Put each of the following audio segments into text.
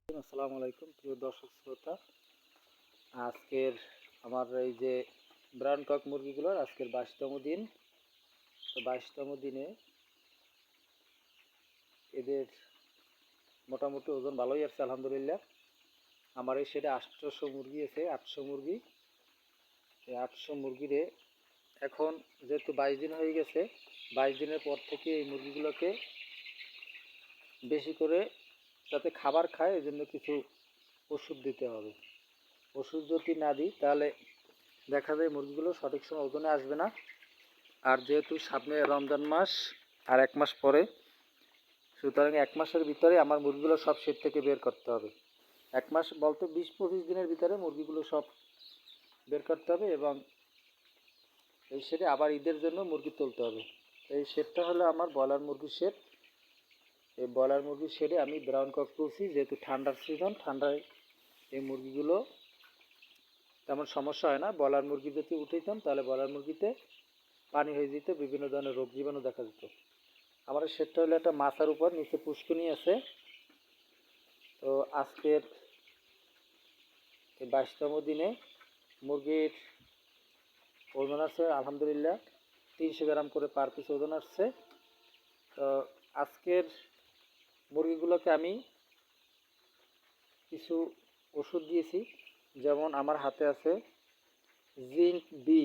আসসালামু আলাইকুম প্রিয় দর্শক শ্রোতা। আজকের আমার এই যে ব্রাউন কক মুরগিগুলোর আজকের 22তম দিন। তো 22তম দিনে এদের মোটামুটি ওজন ভালোই আসছে আলহামদুলিল্লাহ। আমার এই সেটা 800 মুরগি আছে, 800 মুরগি। এই 800 মুরগিরে এখন যেহেতু 22 দিন হয়ে গেছে, 22 দিনের পর থেকে এই মুরগিগুলোকে বেশি করে যাতে খাবার খায় এই জন্য কিছু ওষুধ দিতে হবে। ওষুধ যদি না দিই তাহলে দেখা যায় মুরগিগুলো সঠিক সময় ওজনে আসবে না। আর যেহেতু সামনে রমজান মাস আর 1 মাস পরে, সুতরাং 1 মাসের ভিতরে আমার মুরগিগুলো সব শেড থেকে বের করতে হবে। 1 মাস বলতে 20-25 দিনের ভিতরে মুরগিগুলো সব বের করতে হবে এবং এই শেডে আবার ঈদের জন্য মুরগি তুলতে হবে। এই শেডটা হলো আমার ব্রয়লার মুরগির শেড। এই ব্রয়লার মুরগির শেডে আমি ব্রাউন কক তুলছি, যেহেতু ঠান্ডার সিজন, ঠান্ডায় এই মুরগিগুলো তেমন সমস্যা হয় না। ব্রয়লার মুরগি যদি উঠাইতাম তাহলে ব্রয়লার মুরগিতে পানি হয়ে যেত, বিভিন্ন ধরনের রোগ জীবাণু দেখা যেত। আমার শেডটা হলো একটা মাথার উপর, নিচে পুষ্কুনি আছে। তো আজকের এই 22তম দিনে মুরগির ওজন আছে আলহামদুলিল্লাহ 300 গ্রাম করে পার পিস ওজন আসছে। তো আজকের মুরগিগুলোকে আমি কিছু ওষুধ দিয়েছি, যেমন আমার হাতে আছে জিঙ্ক বি।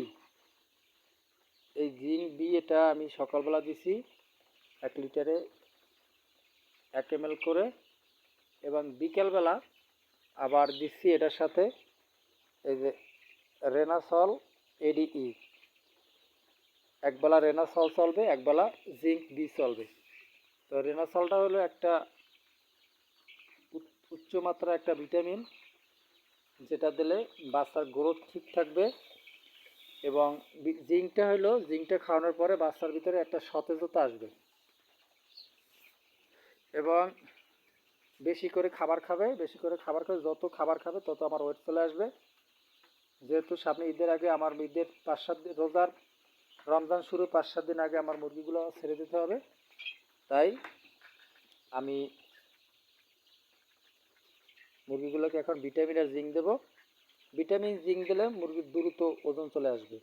এই জিঙ্ক বি এটা আমি সকালবেলা দিছি 1 লিটারে 1 ml করে, এবং বিকেলবেলা আবার দিচ্ছি এটার সাথে এই যে রেনাসল এডিই। একবেলা রেনাসল চলবে, একবেলা জিঙ্ক বি চলবে। তো রেনাসলটা হলো একটা উচ্চমাত্রা একটা ভিটামিন, যেটা দিলে বাচ্চার গ্রোথ ঠিক থাকবে। এবং জিঙ্কটা খাওয়ানোর পরে বাচ্চার ভিতরে একটা সতেজতা আসবে। এবং বেশি করে খাবার খাবে, যত খাবার খাবে তত আমার ওয়েট চলে আসবে। যেহেতু সামনে ঈদের আগে আমার ঈদের 5-7 দিন, রমজান শুরু 5-7 দিন আগে আমার মুরগিগুলো ছেড়ে দিতে হবে। তাই আমি মুরগিগুলোকে এখন ভিটামিন আর জিঙ্ক দেবো। ভিটামিন জিঙ্ক দিলে মুরগির দ্রুত ওজন চলে আসবে।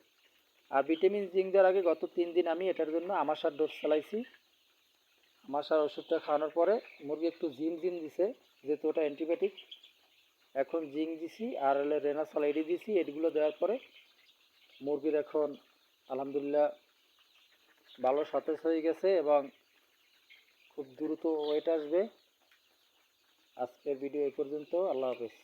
আর ভিটামিন জিঙ্ক দেওয়ার আগে গত 3 দিন আমি এটার জন্য আমাশার ডোজ চালাইছি। আমাশার ওষুধটা খাওয়ানোর পরে মুরগি একটু জিম দিছে, যেহেতু ওটা অ্যান্টিবায়োটিক। এখন জিঙ্ক দিছি আর হলে রেনাসল এডি দিছি। এগুলো দেওয়ার পরে মুরগির এখন আলহামদুলিল্লাহ ভালো সতেজ হয়ে গেছে এবং খুব দ্রুত ওয়েট আসবে। আজকের ভিডিও এই পর্যন্ত। আল্লাহ হাফেজ।